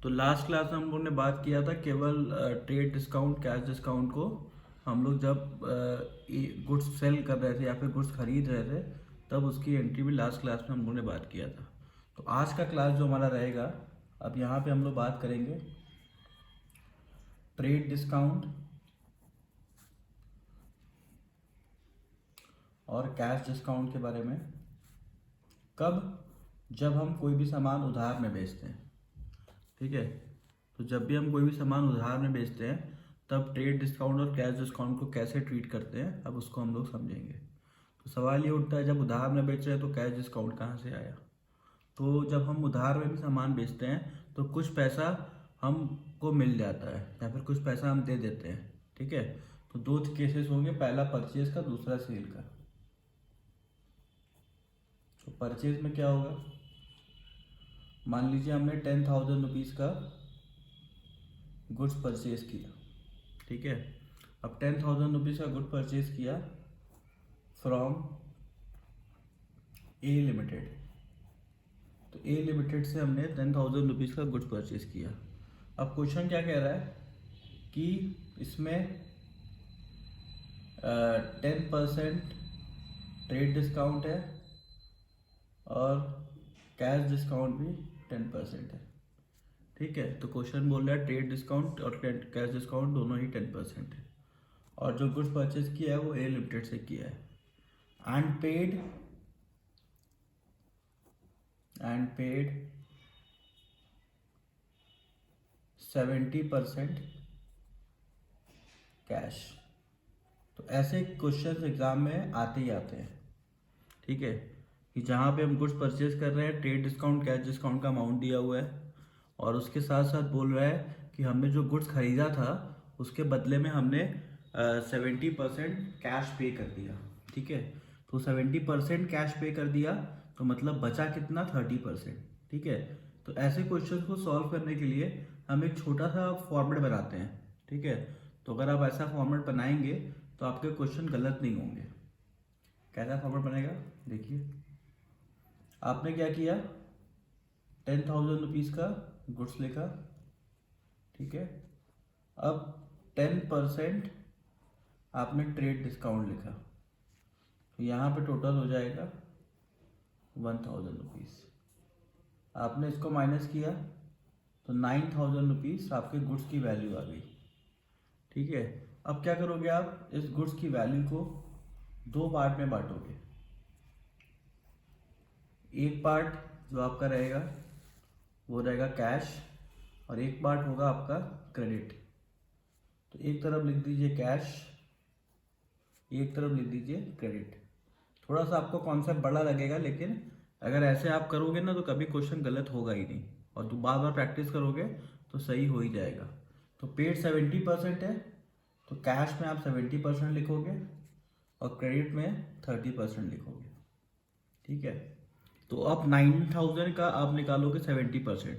तो last class में हम लोग ने बात किया था केवल ट्रेड डिस्काउंट कैश डिस्काउंट को हम लोग जब गुड्स सेल कर रहे थे या फिर गुड्स खरीद रहे थे तब उसकी एंट्री भी लास्ट क्लास में हम लोग ने बात किया था। तो आज का क्लास जो हमारा रहेगा, अब यहाँ पे हम लोग बात करेंगे ट्रेड डिस्काउंट और कैश डिस्काउंट के बारे में। कब? जब हम कोई भी सामान उधार में बेचते हैं, ठीक है। तो जब भी हम कोई भी सामान उधार में बेचते हैं तब ट्रेड डिस्काउंट और कैश डिस्काउंट को कैसे ट्रीट करते हैं, अब उसको हम लोग समझेंगे। तो सवाल ये उठता है, जब उधार में बेच रहे हैं तो कैश डिस्काउंट कहाँ से आया? तो जब हम उधार में भी सामान बेचते हैं तो कुछ पैसा हमको मिल जाता है या फिर कुछ पैसा हम दे देते हैं, ठीक है। तो दो केसेस होंगे, पहला परचेज का, दूसरा सेल का। तो परचेज में क्या होगा, मान लीजिए हमने 10,000 रुपीज़ का गुड्स परचेज किया, ठीक है। अब 10,000 रुपीज़ का गुड परचेज किया फ्रॉम ए लिमिटेड। तो ए लिमिटेड से हमने 10,000 रुपीज़ का गुड्स परचेज किया। अब क्वेश्चन क्या कह रहा है कि इसमें 10% ट्रेड डिस्काउंट है और कैश डिस्काउंट भी 10% है, ठीक है। तो क्वेश्चन बोल रहा है ट्रेड डिस्काउंट और कैश डिस्काउंट दोनों ही 10% है और जो गुड्स परचेज किया है वो ए लिमिटेड से किया है। Unpaid 70% cash. तो ऐसे क्वेश्चंस एग्जाम में आते ही आते हैं, ठीक है, कि जहाँ पे हम गुड्स परचेज कर रहे हैं, ट्रेड डिस्काउंट कैश डिस्काउंट का अमाउंट दिया हुआ है और उसके साथ साथ बोल रहा है कि हमने जो गुड्स खरीदा था उसके बदले में हमने 70% कैश पे कर दिया, ठीक है। तो 70% कैश पे कर दिया तो मतलब बचा कितना, 30%, ठीक है। तो ऐसे क्वेश्चन को सॉल्व करने के लिए हम एक छोटा सा फॉर्मेट बनाते हैं, ठीक है। तो अगर आप ऐसा फॉर्मेट बनाएंगे तो आपके क्वेश्चन गलत नहीं होंगे। कैसा फॉर्मेट बनेगा, देखिए। आपने क्या किया, 10,000 रुपीज़ का गुड्स लिखा, ठीक है। अब 10% आपने ट्रेड डिस्काउंट लिखा, तो यहाँ पे टोटल हो जाएगा 1,000 रुपीज़। आपने इसको माइनस किया तो 9,000 रुपीज़ आपके गुड्स की वैल्यू आ गई, ठीक है। अब क्या करोगे, आप इस गुड्स की वैल्यू को दो पार्ट में बांटोगे। एक पार्ट जो आपका रहेगा वो रहेगा कैश और एक पार्ट होगा आपका क्रेडिट। तो एक तरफ लिख दीजिए कैश, एक तरफ लिख दीजिए क्रेडिट। थोड़ा सा आपको कॉन्सेप्ट बड़ा लगेगा, लेकिन अगर ऐसे आप करोगे ना तो कभी क्वेश्चन गलत होगा ही नहीं और तो बार बार प्रैक्टिस करोगे तो सही हो ही जाएगा। तो पेड 70% है तो कैश में आप 70% लिखोगे और क्रेडिट में 30% लिखोगे, ठीक है। तो अब 9,000 का आप निकालोगे 70%,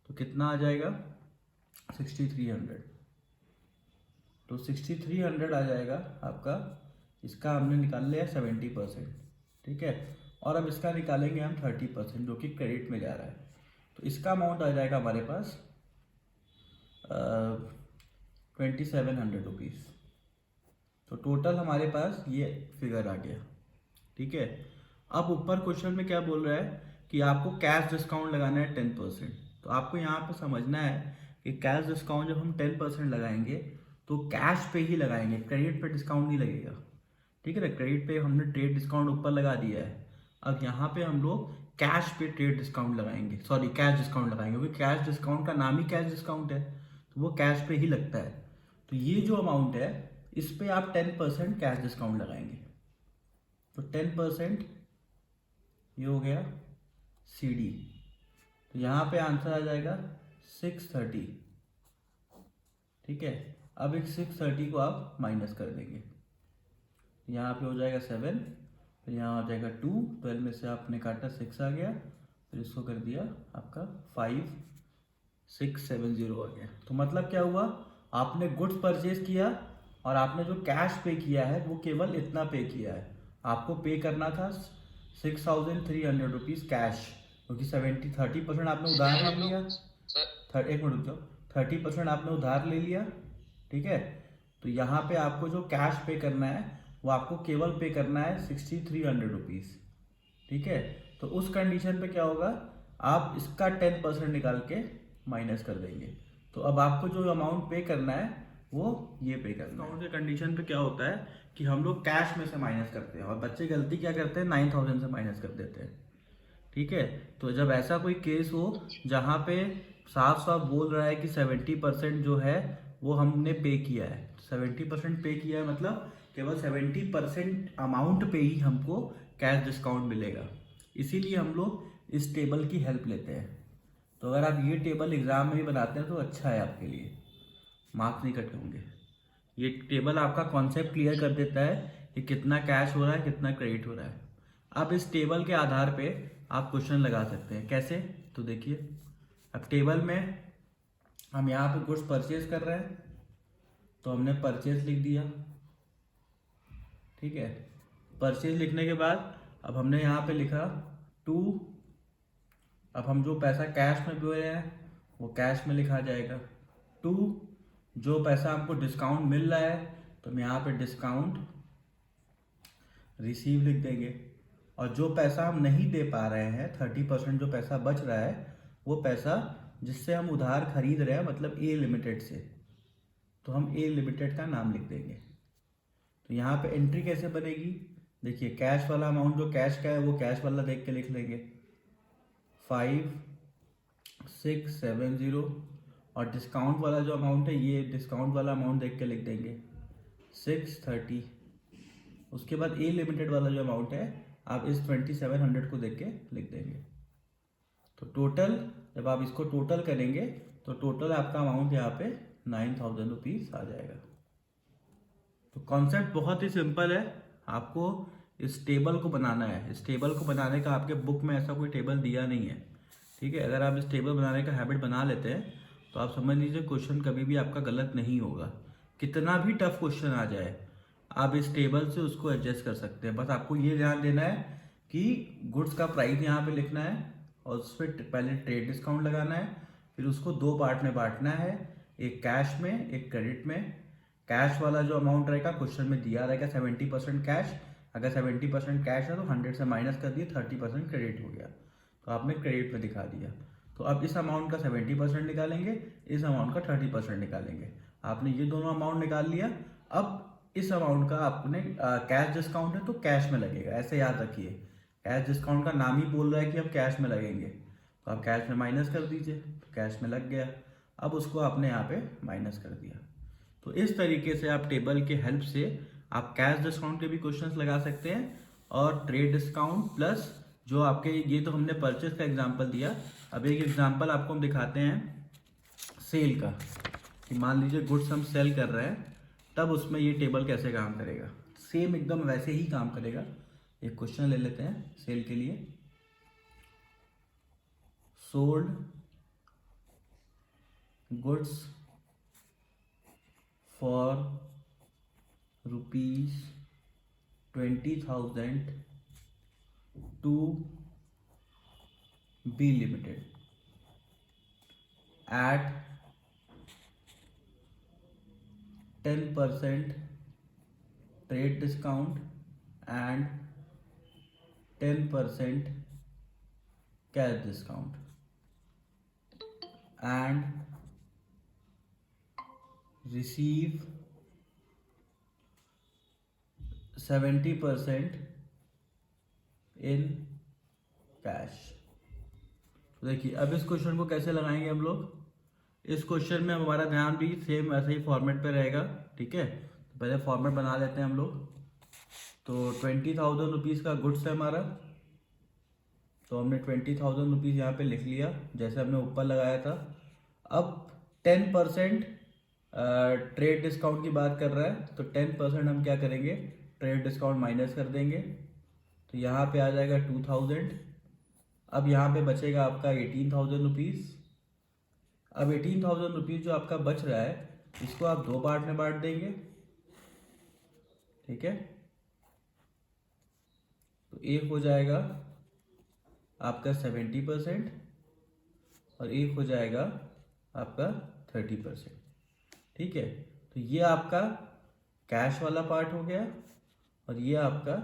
तो कितना आ जाएगा, 6,300। तो 6,300 आ जाएगा आपका। इसका हमने निकाल लिया 70%, ठीक है। और अब इसका निकालेंगे हम 30% जो कि क्रेडिट में जा रहा है। तो इसका अमाउंट आ जाएगा हमारे पास 2,700 रुपीज़। तो टोटल हमारे पास ये फिगर आ गया, ठीक है। अब ऊपर क्वेश्चन में क्या बोल रहा है कि आपको कैश डिस्काउंट लगाना है 10%। तो आपको यहाँ पे समझना है कि कैश डिस्काउंट जब हम 10% लगाएंगे तो कैश पे ही लगाएंगे, क्रेडिट पे डिस्काउंट नहीं लगेगा, ठीक है ना। क्रेडिट पे हमने ट्रेड डिस्काउंट ऊपर लगा दिया है, अब यहाँ पे हम लोग कैश पे ट्रेड डिस्काउंट लगाएंगे, सॉरी कैश डिस्काउंट लगाएंगे, क्योंकि कैश डिस्काउंट का नाम ही कैश डिस्काउंट है तो वो कैश पे ही लगता है। तो ये जो अमाउंट है इस पे आप 10% कैश डिस्काउंट लगाएंगे। तो 10% ये हो गया सी डी। तो यहाँ पे आंसर आ जाएगा 630, ठीक है। अब एक 630 को आप माइनस कर देंगे, यहाँ पे हो जाएगा 7, फिर यहाँ आ जाएगा 2, 12 में से आपने काटा 6 आ गया, फिर इसको कर दिया आपका 5,670 आ गया। तो मतलब क्या हुआ, आपने गुड्स परचेज किया और आपने जो कैश पे किया है वो केवल इतना पे किया है। आपको पे करना था 6,300 रुपीज़ कैश, क्योंकि 30% आपने उधार में लिया एक मिनट रुक जाओ, 30% आपने उधार ले लिया, ठीक है। तो यहाँ पे आपको जो कैश पे करना है वो आपको केवल पे करना है 6300 रुपीज़, ठीक है। तो उस कंडीशन पे क्या होगा, आप इसका 10% निकाल के माइनस कर देंगे। तो अब आपको जो अमाउंट पे करना है वो ये पे करना है। अकाउंट के कंडीशन पे क्या होता है कि हम लोग कैश में से माइनस करते हैं, और बच्चे गलती क्या करते हैं, 9000 से माइनस कर देते हैं, ठीक है। तो जब ऐसा कोई केस हो जहाँ पे साफ साफ बोल रहा है कि 70% जो है वो हमने पे किया है, 70% पे किया है, मतलब केवल 70% अमाउंट पे ही हमको कैश डिस्काउंट मिलेगा, इसीलिए हम लोग इस टेबल की हेल्प लेते हैं। तो अगर आप ये टेबल एग्जाम में भी बनाते हैं तो अच्छा है, आपके लिए मार्क्स नहीं कटे होंगे। ये टेबल आपका कॉन्सेप्ट क्लियर कर देता है कि कितना कैश हो रहा है, कितना क्रेडिट हो रहा है। अब इस टेबल के आधार पे आप क्वेश्चन लगा सकते हैं। कैसे, तो देखिए, अब टेबल में हम यहाँ पे गुड्स परचेज कर रहे हैं, तो हमने परचेज लिख दिया, ठीक है। परचेज लिखने के बाद अब हमने यहाँ पे लिखा टू, अब हम जो पैसा कैश में दे रहे हैं वो कैश में लिखा जाएगा। टू, जो पैसा हमको डिस्काउंट मिल रहा है तो हम यहाँ पे डिस्काउंट रिसीव लिख देंगे। और जो पैसा हम नहीं दे पा रहे हैं, 30% जो पैसा बच रहा है, वो पैसा जिससे हम उधार खरीद रहे हैं, मतलब ए लिमिटेड से, तो हम ए लिमिटेड का नाम लिख देंगे। तो यहाँ पे एंट्री कैसे बनेगी, देखिए, कैश वाला अमाउंट जो कैश का है वो कैश वाला देख के लिख लेंगे 5670, और डिस्काउंट वाला जो अमाउंट है ये डिस्काउंट वाला अमाउंट देख के लिख देंगे 630। उसके बाद ए लिमिटेड वाला जो अमाउंट है आप इस 2700 को देख के लिख देंगे। तो टोटल, जब आप इसको टोटल करेंगे तो टोटल आपका अमाउंट यहाँ पे 9000 रुपीज़ आ जाएगा। तो कॉन्सेप्ट बहुत ही सिंपल है, आपको इस टेबल को बनाना है। इस टेबल को बनाने का आपके बुक में ऐसा कोई टेबल दिया नहीं है, ठीक है। अगर आप इस टेबल बनाने का हैबिट बना लेते हैं तो आप समझ लीजिए क्वेश्चन कभी भी आपका गलत नहीं होगा। कितना भी टफ क्वेश्चन आ जाए आप इस टेबल से उसको एडजस्ट कर सकते हैं। बस आपको ये ध्यान देना है कि गुड्स का प्राइस यहाँ पे लिखना है और उस पर पहले ट्रेड डिस्काउंट लगाना है, फिर उसको दो पार्ट में बांटना है, एक कैश में एक क्रेडिट में। कैश वाला जो अमाउंट रहेगा क्वेश्चन में दिया रहेगा 70% कैश, अगर 70% कैश है तो 100 से माइनस कर दिए, 30% क्रेडिट हो गया, तो आपने क्रेडिट में दिखा दिया। तो अब इस अमाउंट का 70% निकालेंगे, इस अमाउंट का 30% निकालेंगे। आपने ये दोनों अमाउंट निकाल लिया। अब इस अमाउंट का आपने कैश डिस्काउंट है तो कैश में लगेगा, ऐसे याद रखिए। कैश डिस्काउंट का नाम ही बोल रहा है कि अब कैश में लगेंगे, तो आप कैश में माइनस कर दीजिए, तो कैश में लग गया। अब उसको आपने यहाँ पे माइनस कर दिया। तो इस तरीके से आप टेबल के हेल्प से आप कैश डिस्काउंट के भी क्वेश्चंस लगा सकते हैं, और ट्रेड डिस्काउंट प्लस जो आपके, ये तो हमने परचेज का एग्जांपल दिया। अब एक एग्जांपल आपको हम दिखाते हैं सेल का, कि मान लीजिए गुड्स हम सेल कर रहे हैं, तब उसमें ये टेबल कैसे काम करेगा। सेम एकदम वैसे ही काम करेगा। एक क्वेश्चन ले लेते हैं सेल के लिए। Sold goods for ₹20,000 to be limited at 10% trade discount and 10% cash discount, and receive 70% in cash। तो देखिए, अब इस क्वेश्चन को कैसे लगाएंगे हम लोग। इस क्वेश्चन में हमारा ध्यान भी सेम ऐसे ही फॉर्मेट पे रहेगा, ठीक है। तो पहले फॉर्मेट बना लेते हैं हम लोग। तो 20,000 रुपीज़ का गुड्स है हमारा, तो हमने 20,000 रुपीज़ यहाँ पे लिख लिया जैसे हमने ऊपर लगाया था। अब 10% ट्रेड डिस्काउंट की बात कर रहा है, तो 10% हम क्या करेंगे, ट्रेड डिस्काउंट माइनस कर देंगे, तो यहाँ पे आ जाएगा 2,000। अब यहाँ पे बचेगा आपका 18,000 रुपीज़। अब 18,000 रुपीज़ जो आपका बच रहा है, इसको आप दो पार्ट में बांट देंगे, ठीक है। तो एक हो जाएगा आपका 70% और एक हो जाएगा आपका 30%। ठीक है, तो ये आपका कैश वाला पार्ट हो गया और ये आपका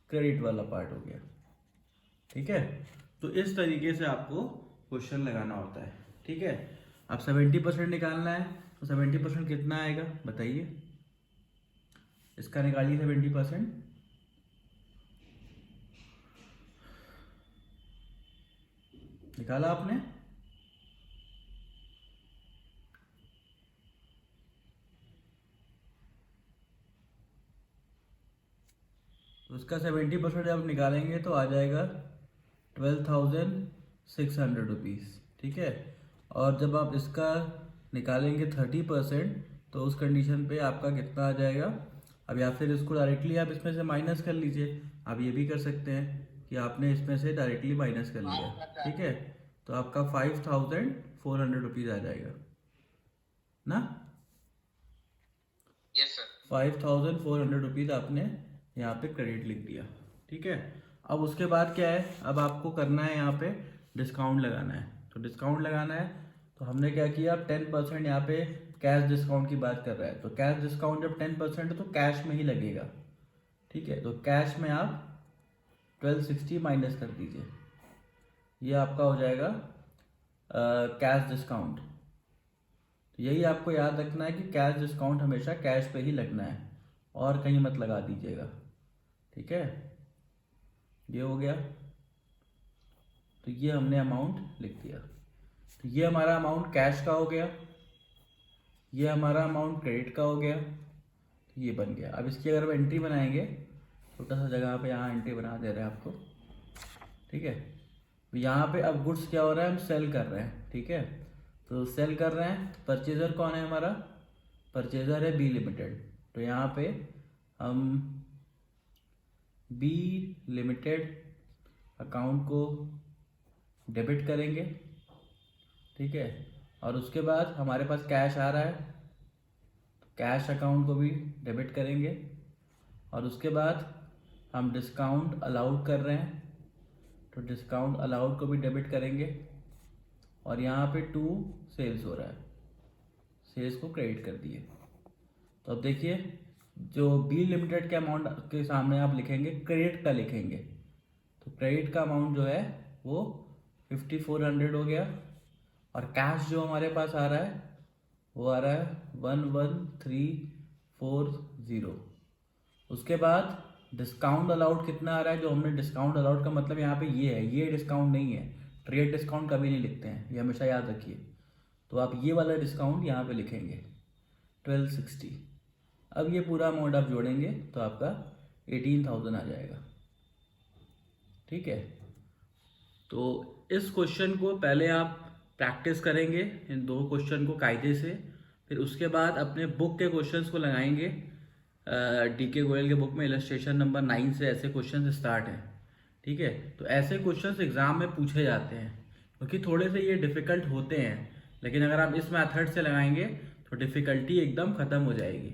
क्रेडिट वाला पार्ट हो गया। ठीक है, तो इस तरीके से आपको क्वेश्चन लगाना होता है। ठीक है, अब 70% निकालना है, तो 70% कितना आएगा बताइए, इसका निकालिए 70%। निकाला आपने? तो उसका 70% जब निकालेंगे तो आ जाएगा 12,600 रुपीज़। ठीक है, और जब आप इसका निकालेंगे 30% तो उस कंडीशन पे आपका कितना आ जाएगा। अब या फिर इसको डायरेक्टली आप इसमें से माइनस कर लीजिए, आप ये भी कर सकते हैं कि आपने इसमें से डायरेक्टली माइनस कर लिया। ठीक है, तो आपका 5,400 रुपीज़ आ जाएगा ना। Yes sir. 5,400 रुपीज़ आपने यहाँ पे क्रेडिट लिख दिया। ठीक है, अब उसके बाद क्या है, अब आपको करना है यहाँ पे डिस्काउंट लगाना है। तो डिस्काउंट लगाना है तो हमने क्या किया, 10% यहाँ पे कैश डिस्काउंट की बात कर रहा है, तो कैश डिस्काउंट जब 10% है तो कैश में ही लगेगा। ठीक है, तो कैश में आप 1260 माइनस कर दीजिए, ये आपका हो जाएगा कैश डिस्काउंट। तो यही आपको याद रखना है कि कैश डिस्काउंट हमेशा कैश पे ही लगना है और कहीं मत लगा दीजिएगा। ठीक है, ये हो गया, तो ये हमने अमाउंट लिख दिया। तो ये हमारा अमाउंट कैश का हो गया, ये हमारा अमाउंट क्रेडिट का हो गया, तो ये बन गया। अब इसकी अगर हम एंट्री बनाएंगे, छोटा सा जगह पे यहाँ एंट्री बना दे रहे हैं आपको। ठीक है, तो यहाँ पे अब गुड्स क्या हो रहा है, हम सेल कर रहे हैं। ठीक है, तो सेल कर रहे हैं, परचेजर कौन है हमारा, परचेजर है बी लिमिटेड। तो यहाँ पे हम बी लिमिटेड अकाउंट को डेबिट करेंगे। ठीक है, और उसके बाद हमारे पास कैश आ रहा है, तो कैश अकाउंट को भी डेबिट करेंगे। और उसके बाद हम डिस्काउंट अलाउड कर रहे हैं, तो डिस्काउंट अलाउड को भी डेबिट करेंगे। और यहाँ पे टू सेल्स हो रहा है, सेल्स को क्रेडिट कर दिए। तो अब देखिए, जो बी लिमिटेड के अमाउंट के सामने आप लिखेंगे क्रेडिट का लिखेंगे, तो क्रेडिट का अमाउंट जो है वो 5,400 हो गया। और कैश जो हमारे पास आ रहा है वो आ रहा है 11,340। उसके बाद डिस्काउंट अलाउड कितना आ रहा है, जो हमने डिस्काउंट अलाउड का मतलब यहाँ पे ये है, ये डिस्काउंट नहीं है, ट्रेड डिस्काउंट कभी नहीं लिखते हैं, ये हमेशा याद रखिए। तो आप ये वाला डिस्काउंट यहाँ पे लिखेंगे 1260। अब ये पूरा अमाउंट आप जोड़ेंगे तो आपका 18,000 आ जाएगा। ठीक है, तो इस क्वेश्चन को पहले आप प्रैक्टिस करेंगे, इन दो क्वेश्चन को कायदे से, फिर उसके बाद अपने बुक के क्वेश्चंस को लगाएंगे। DK गोयल के बुक में इलस्ट्रेशन नंबर 9 से ऐसे क्वेश्चन स्टार्ट हैं। ठीक है, तो ऐसे क्वेश्चंस एग्जाम में पूछे जाते हैं, क्योंकि थोड़े से ये डिफ़िकल्ट होते हैं, लेकिन अगर आप इस मेथड से लगाएंगे तो डिफ़िकल्टी एकदम ख़त्म हो जाएगी।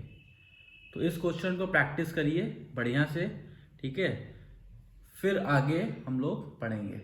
तो इस क्वेश्चन को प्रैक्टिस करिए बढ़िया से। ठीक है, फिर आगे हम लोग पढ़ेंगे।